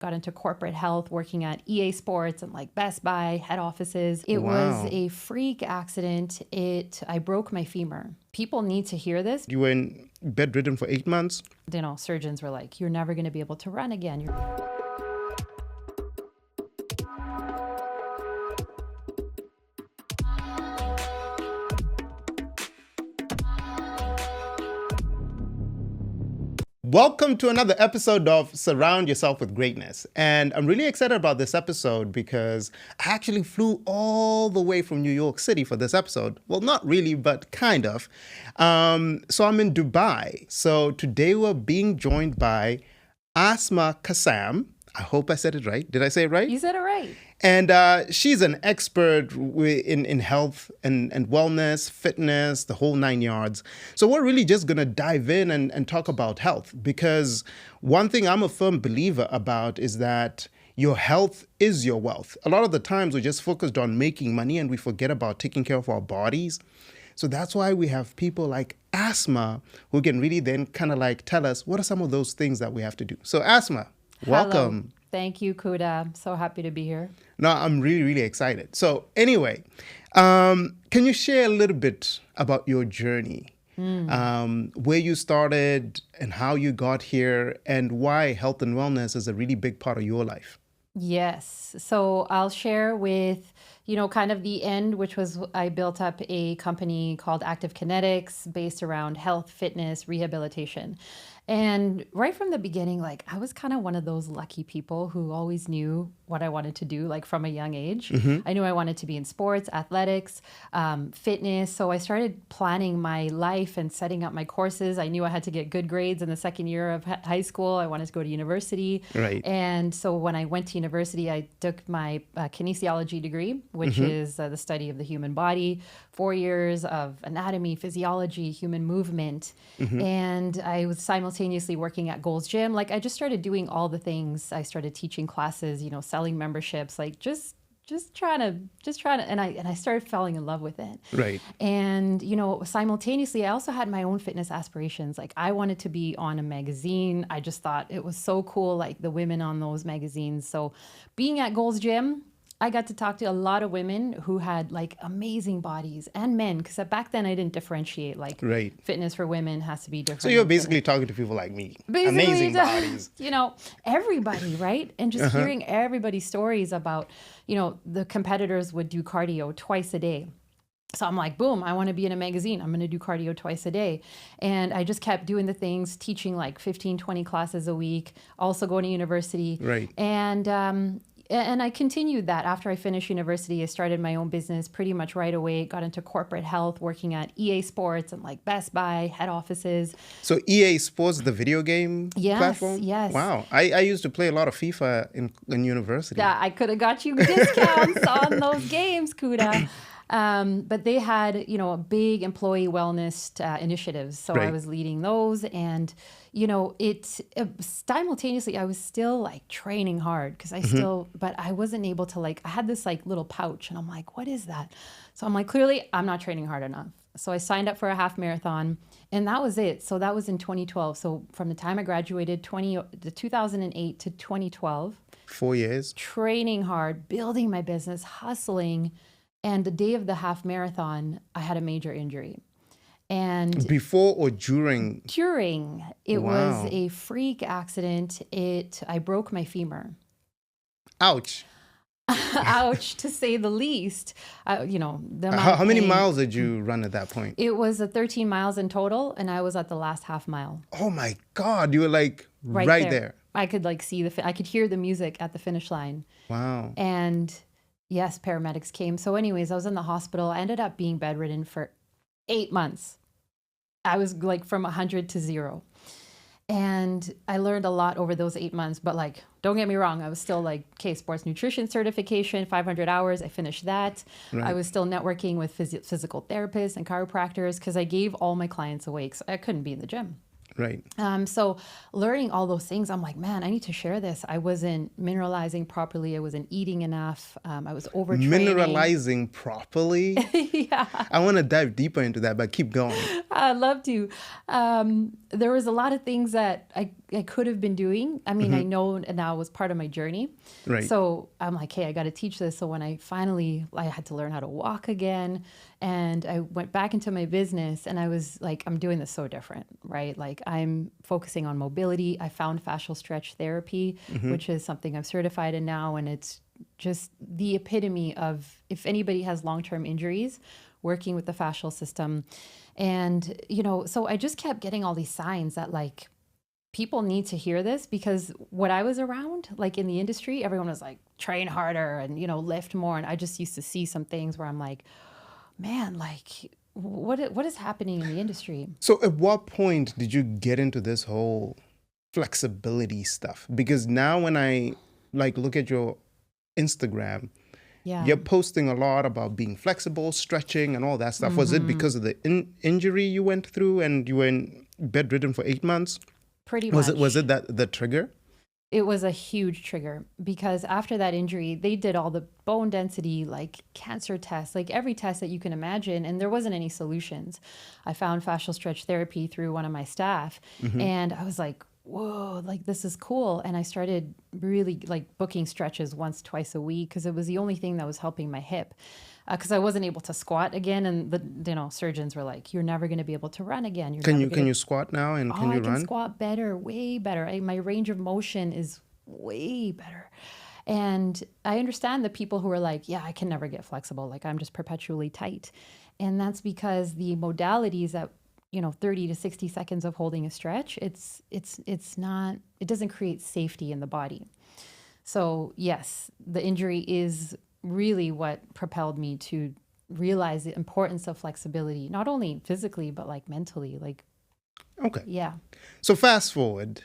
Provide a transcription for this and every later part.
got into corporate health, working at EA Sports and like Best Buy head offices. It Wow. was a freak accident. I broke my femur. People need to hear this. You were in bedridden for 8 months? Surgeons were like, you're never going to be able to run again. Welcome to another episode of Surround Yourself with Greatness. And I'm really excited about this episode because I actually flew all the way from New York City for this episode. Well, not really, but kind of. So I'm in Dubai. So today we're being joined by Asma Kassam. I hope I said it right. Did I say it right? You said it right. And she's an expert in health and wellness, fitness, the whole 9 yards. So we're really just going to dive in and talk about health, because one thing I'm a firm believer about is that your health is your wealth. A lot of the times we're just focused on making money and we forget about taking care of our bodies. So that's why we have people like Asma who can really then kind of like tell us what are some of those things that we have to do. So Asma, welcome. Hello. Thank you, Kuda. I'm so happy to be here. No, I'm really, really excited. So anyway, can you share a little bit about your journey, where you started and how you got here and why health and wellness is a really big part of your life? Yes. So I'll share with, kind of the end, which was I built up a company called Active Kinetix based around health, fitness, rehabilitation. And right from the beginning, like I was kind of one of those lucky people who always knew what I wanted to do, like from a young age. I knew I wanted to be in sports, athletics, fitness. So I started planning my life and setting up my courses. I knew I had to get good grades in the second year of high school. I wanted to go to university. Right. And so when I went to university, I took my kinesiology degree, which is the study of the human body, 4 years of anatomy, physiology, human movement. And I was simultaneously working at Gold's Gym. Like I just started doing all the things. I started teaching classes, selling memberships, like just trying to, and I started falling in love with it. Right. And, simultaneously, I also had my own fitness aspirations. Like I wanted to be on a magazine. I just thought it was so cool, like the women on those magazines. So being at Gold's Gym, I got to talk to a lot of women who had like amazing bodies, and men, because back then I didn't differentiate, like Right. fitness for women has to be different. So you're than basically talking to people like me. Basically, Amazing bodies. Everybody, right? And just hearing everybody's stories about, the competitors would do cardio twice a day. So I'm like, boom, I want to be in a magazine. I'm going to do cardio twice a day. And I just kept doing the things, teaching like 15, 20 classes a week, also going to university. Right. And I continued that after I finished university. I started my own business pretty much right away, got into corporate health, working at EA Sports and like Best Buy head offices. So EA Sports, the video game platform? Yes. Wow. I used to play a lot of FIFA in university. Yeah, I could have got you discounts on those games, Kuda. But they had, a big employee wellness initiatives. So I Right. was leading those, and, simultaneously, I was still like training hard because but I wasn't able to I had this like little pouch, and I'm like, what is that? So I'm like, clearly I'm not training hard enough. So I signed up for a half marathon, and that was it. So that was in 2012. So from the time I graduated, 2008 to 2012, 4 years. training hard, building my business, hustling. And the day of the half marathon, I had a major injury. And Before or during? during, it Wow. was a freak accident. I broke my femur. Ouch. Ouch, to say the least. The amount How of many pain. miles did you run at that point? It was 13 miles in total, and I was at the last half mile. Oh my God, you were like right there. I could see I could hear the music at the finish line. Wow. And yes, paramedics came. So anyways, I was in the hospital. I ended up being bedridden for 8 months. I was like from 100 to 0. And I learned a lot over those 8 months. But like, don't get me wrong, I was still like, okay, sports nutrition certification, 500 hours. I finished that. Right. I was still networking with physical therapists and chiropractors because I gave all my clients away because I couldn't be in the gym. Right. So learning all those things, I'm like, man, I need to share this. I wasn't mineralizing properly. I wasn't eating enough. I was overtraining. Mineralizing properly. Yeah. I want to dive deeper into that, but keep going. I'd love to. There was a lot of things that I could have been doing. I mean, I know now it was part of my journey. Right. So I'm like, hey, I got to teach this. So when I had to learn how to walk again, and I went back into my business, and I was like, I'm doing this so different, right? Like I'm focusing on mobility. I found fascial stretch therapy, which is something I'm certified in now, and it's just the epitome of if anybody has long-term injuries, working with the fascial system. And, so I just kept getting all these signs that like people need to hear this because what I was around, like in the industry, everyone was like, train harder and, lift more. And I just used to see some things where I'm like, man, like what is happening in the industry? So at what point did you get into this whole flexibility stuff? Because now when I like look at your Instagram, Yeah. you're posting a lot about being flexible, stretching, and all that stuff. Was it because of the injury you went through and you were bedridden for 8 months? Pretty much. Was it that the trigger? It was a huge trigger because after that injury, they did all the bone density, like cancer tests, like every test that you can imagine, and there wasn't any solutions. I found fascial stretch therapy through one of my staff, and I was like, whoa, like this is cool. And I started really like booking stretches once, twice a week because it was the only thing that was helping my hip. Because I wasn't able to squat again, and the surgeons were like, "You're never going to be able to run again. You're never Can you squat now and can you I can run? squat better, way better. My range of motion is way better." And I understand the people who are like, "Yeah, I can never get flexible. Like I'm just perpetually tight," and that's because the modalities that 30 to 60 seconds of holding a stretch, it's not. It doesn't create safety in the body. So yes, the injury is really what propelled me to realize the importance of flexibility, not only physically, but like mentally. Like, Okay. yeah. So fast forward,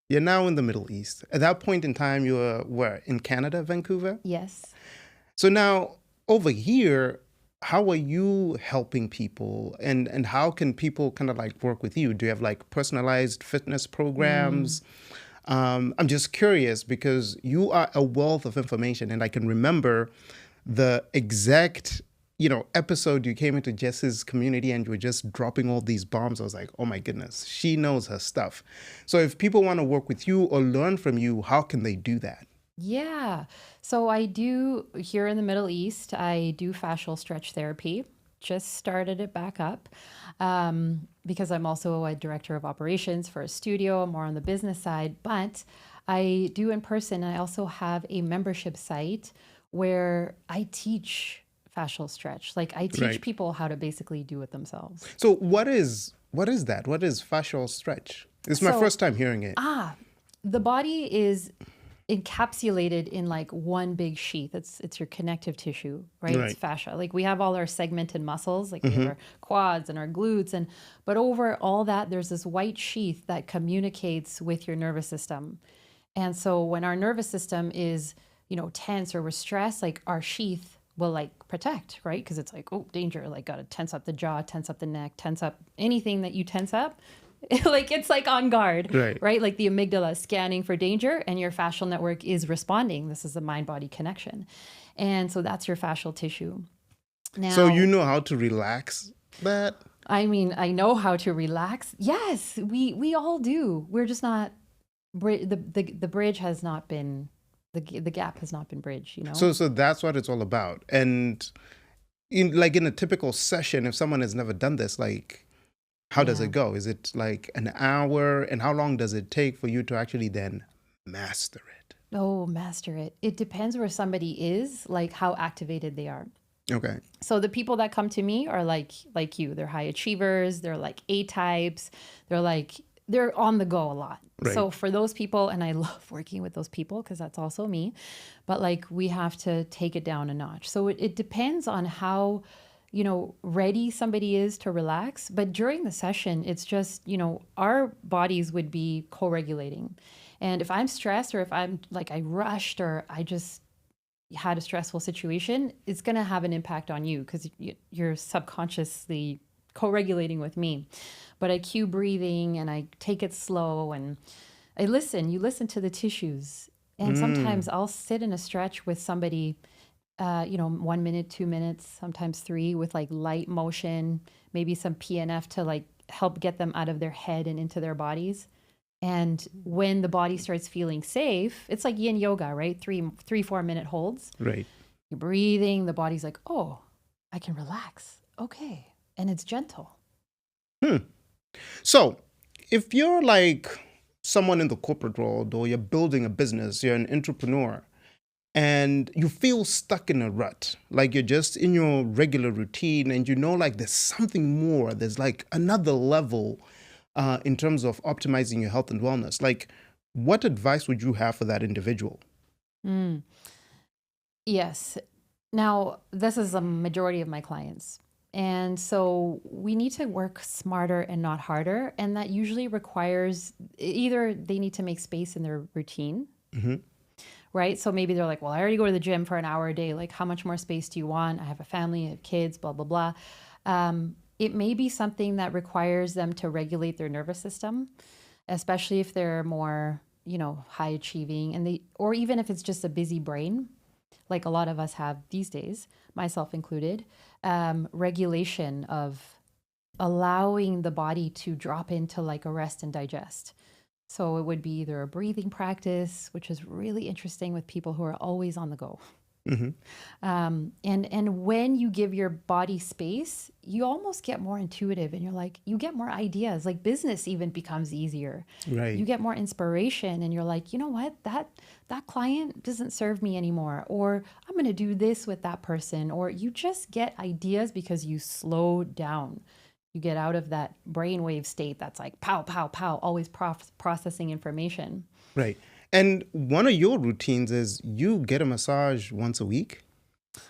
you're now in the Middle East. At that point in time, you were where? In Canada, Vancouver? Yes. So now over here, how are you helping people and how can people kind of like work with you? Do you have like personalized fitness programs? I'm just curious because you are a wealth of information and I can remember the exact, episode you came into Jess's community and you were just dropping all these bombs. I was like, oh my goodness, she knows her stuff. So if people want to work with you or learn from you, how can they do that? Yeah. So I do here in the Middle East, I do fascial stretch therapy. Just started it back up because I'm also a director of operations for a studio. I'm more on the business side, but I do in person. I also have a membership site where I teach fascial stretch. Like I teach Right. people how to basically do it themselves. So what is that? What is fascial stretch? This is my So first time hearing it. the body is encapsulated in like one big sheath. It's your connective tissue, right? It's Right. fascia. Like we have all our segmented muscles, like we have our quads and our glutes, but over all that, there's this white sheath that communicates with your nervous system. And so when our nervous system is, tense or we're stressed, like our sheath will like protect, right? Because it's like, oh, danger, like got to tense up the jaw, tense up the neck, tense up anything that you tense up. Like it's like on guard, Right. Like the amygdala is scanning for danger and your fascial network is responding. This is a mind-body connection. And so that's your fascial tissue. Now, So you know how to relax that? I mean, I know how to relax. Yes, we all do. We're just not, the bridge has not been, the gap has not been bridged. So that's what it's all about. And in a typical session, if someone has never done this, like how does Yeah. it go? Is it like an hour? And how long does it take for you to actually then master it? Oh, master it. It depends where somebody is, like how activated they are. Okay. So the people that come to me are like you. They're high achievers. They're like A types. They're on the go a lot. Right. So for those people, and I love working with those people because that's also me, but like we have to take it down a notch. So it depends on how, ready somebody is to relax. But during the session, it's just, our bodies would be co-regulating. And if I'm stressed or if I'm like I rushed or I just had a stressful situation, it's going to have an impact on you because you're subconsciously co-regulating with me. But I cue breathing and I take it slow and I listen. You listen to the tissues. And sometimes I'll sit in a stretch with somebody, 1 minute, 2 minutes, sometimes three, with like light motion, maybe some PNF to like help get them out of their head and into their bodies. And when the body starts feeling safe, it's like yin yoga, right? 4 minute holds. Right. You're breathing, the body's like, oh, I can relax. Okay. And it's gentle. So if you're like someone in the corporate world, or you're building a business, you're an entrepreneur, and you feel stuck in a rut, like you're just in your regular routine and you know like there's something more, there's like another level in terms of optimizing your health and wellness, like what advice would you have for that individual? Yes. Now, this is a majority of my clients. And so we need to work smarter and not harder. And that usually requires either they need to make space in their routine, right? So maybe they're like, well, I already go to the gym for an hour a day. Like, how much more space do you want? I have a family, I have kids, blah, blah, blah. It may be something that requires them to regulate their nervous system, especially if they're more, high achieving or even if it's just a busy brain, like a lot of us have these days, myself included. Regulation of allowing the body to drop into like a rest and digest. So it would be either a breathing practice, which is really interesting with people who are always on the go. And when you give your body space, you almost get more intuitive and you're like, you get more ideas, like business even becomes easier. Right. You get more inspiration and you're like, you know what, that client doesn't serve me anymore, or I'm going to do this with that person, or you just get ideas because you slow down. You get out of that brainwave state that's like pow, pow, pow, always processing information. Right. And one of your routines is you get a massage once a week?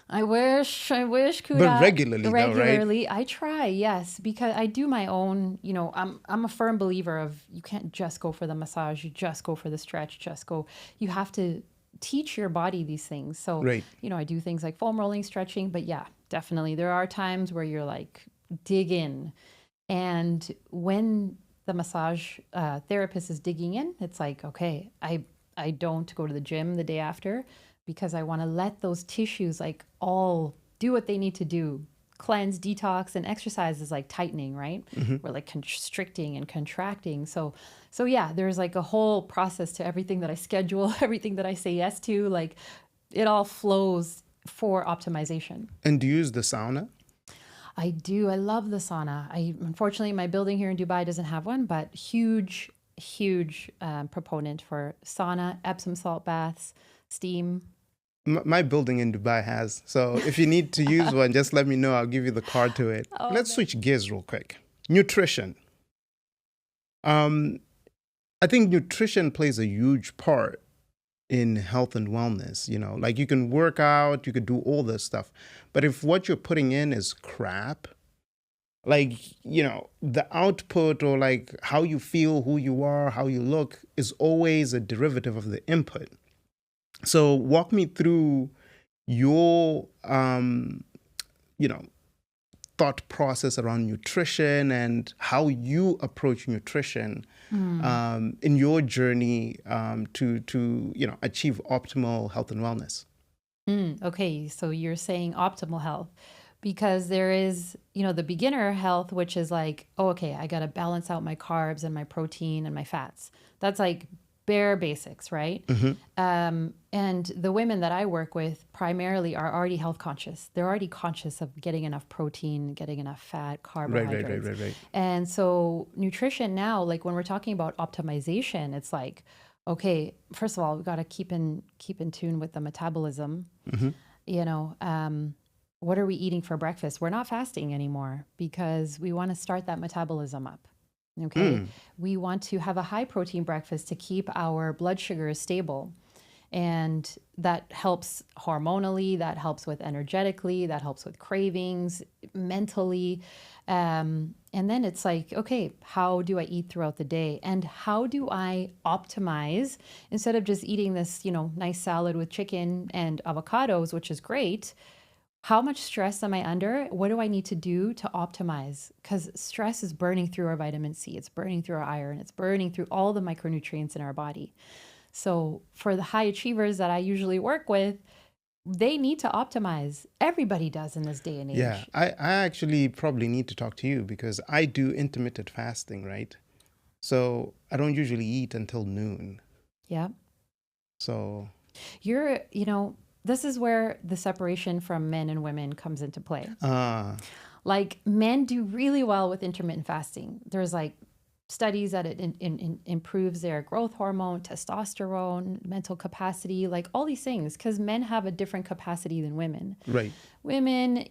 I wish, Kuda. But regularly, though, right? Regularly, I try, yes, because I do my own. I'm a firm believer of you can't just go for the massage, you just go for the stretch, just go. You have to teach your body these things. So, Right. I do things like foam rolling, stretching, but yeah, definitely there are times where you're like dig in, and when the massage therapist is digging in, it's like, okay, I don't go to the gym the day after because I want to let those tissues like all do what they need to do. Cleanse, detox, and exercise is like tightening, right? We're like constricting and contracting. So yeah, there's like a whole process to everything that I schedule, everything that I say yes to, like it all flows for optimization. And do you use the sauna? I do. I love the sauna. Unfortunately, my building here in Dubai doesn't have one, but huge proponent for sauna, Epsom salt baths, steam. My building in Dubai has. So if you need to use one, just let me know. I'll give you the card to it. Let's switch gears real quick. Nutrition. I think nutrition plays a huge part in health and wellness. Like you can work out, you could do all this stuff. But if what you're putting in is crap, like, the output or like how you feel, who you are, how you look is always a derivative of the input. So walk me through your, thought process around nutrition and how you approach nutrition in your journey to achieve optimal health and wellness. Okay, so you're saying optimal health because there is, the beginner health, which is like, oh, okay, I got to balance out my carbs and my protein and my fats. That's like bare basics, right? And the women that I work with primarily are already health conscious. They're already conscious of getting enough protein, getting enough fat, carbohydrates. Right. And so nutrition now, like when we're talking about optimization, it's like, okay, first of all, we've got to keep in tune with the metabolism. What are we eating for breakfast? We're not fasting anymore because we want to start that metabolism up. Okay. We want to have a high protein breakfast to keep our blood sugars stable. And that helps hormonally, that helps with energetically, that helps with cravings, mentally. And then it's like, okay, how do I eat throughout the day? And how do I optimize instead of just eating this, nice salad with chicken and avocados, which is great? how much stress am I under? What do I need to do to optimize? Because stress is burning through our vitamin C, it's burning through our iron, it's burning through all the micronutrients in our body. So for the high achievers that I usually work with, they need to optimize. Everybody does in this day and age. Yeah, I actually probably need to talk to you because I do intermittent fasting, right? So I don't usually eat until noon. Yeah. So This is where the separation from men and women comes into play. ah, Like men do really well with intermittent fasting. There's like studies that it improves their growth hormone, testosterone, mental capacity, like all these things, because men have a different capacity than women. right. Women,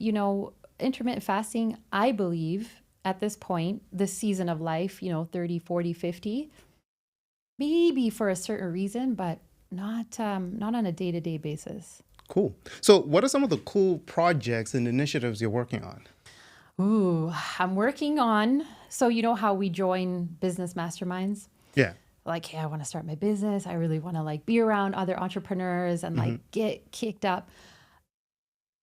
intermittent fasting, I believe at this point, this season of life, 30, 40, 50, maybe for a certain reason, but not on a day-to-day basis. Cool. So what are some of the cool projects and initiatives you're working on? Ooh, I'm working on, so you know how we join business masterminds? Yeah. Like, hey, I want to start my business. I really want to like be around other entrepreneurs and like get kicked up.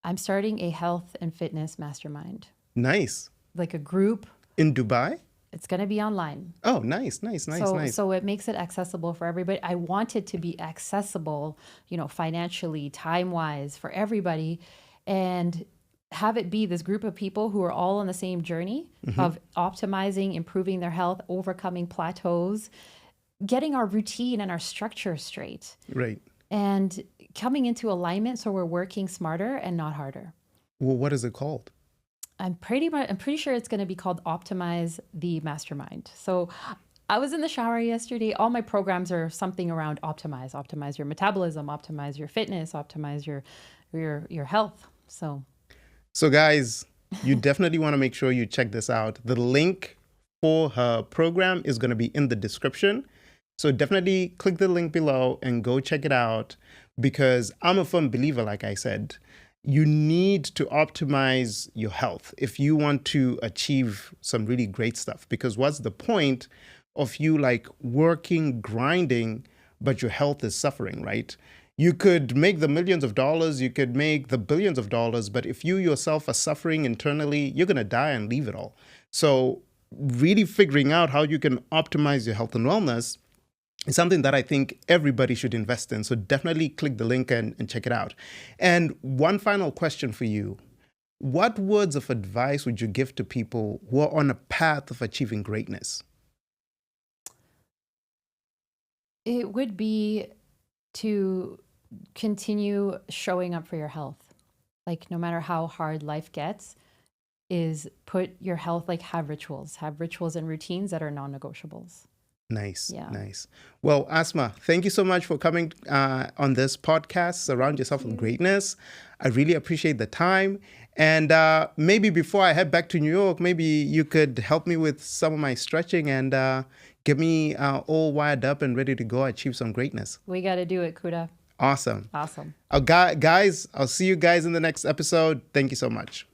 I'm starting a health and fitness mastermind, Nice. like a group. In Dubai? It's going to be online. Oh, nice. So it makes it accessible for everybody. I want it to be accessible, financially, time-wise for everybody, and have it be this group of people who are all on the same journey of optimizing, improving their health, overcoming plateaus, getting our routine and our structure straight, Right. and coming into alignment so we're working smarter and not harder. Well, what is it called? I'm pretty sure it's going to be called Optimize the Mastermind. So I was in the shower yesterday. All my programs are something around optimize your metabolism, optimize your fitness, optimize your health. So guys, you definitely want to make sure you check this out. The link for her program is going to be in the description. So definitely click the link below and go check it out, because I'm a firm believer, like I said, you need to optimize your health if you want to achieve some really great stuff. Because what's the point of you like working, grinding, but your health is suffering, right? You could make the millions of dollars, you could make the billions of dollars, but if you yourself are suffering internally, you're going to die and leave it all. So really figuring out how you can optimize your health and wellness is something that I think everybody should invest in. So definitely click the link and check it out. And one final question for you. What words of advice would you give to people who are on a path of achieving greatness? It would be to continue showing up for your health. Like no matter how hard life gets, is put your health, like have rituals and routines that are non-negotiables. Nice. Yeah. Nice. Well, Asma, thank you so much for coming on this podcast, Surround Yourself with Greatness. I really appreciate the time. And maybe before I head back to New York, maybe you could help me with some of my stretching and get me all wired up and ready to go achieve some greatness. We got to do it, Kuda. Awesome. Awesome. Guys, I'll see you guys in the next episode. Thank you so much.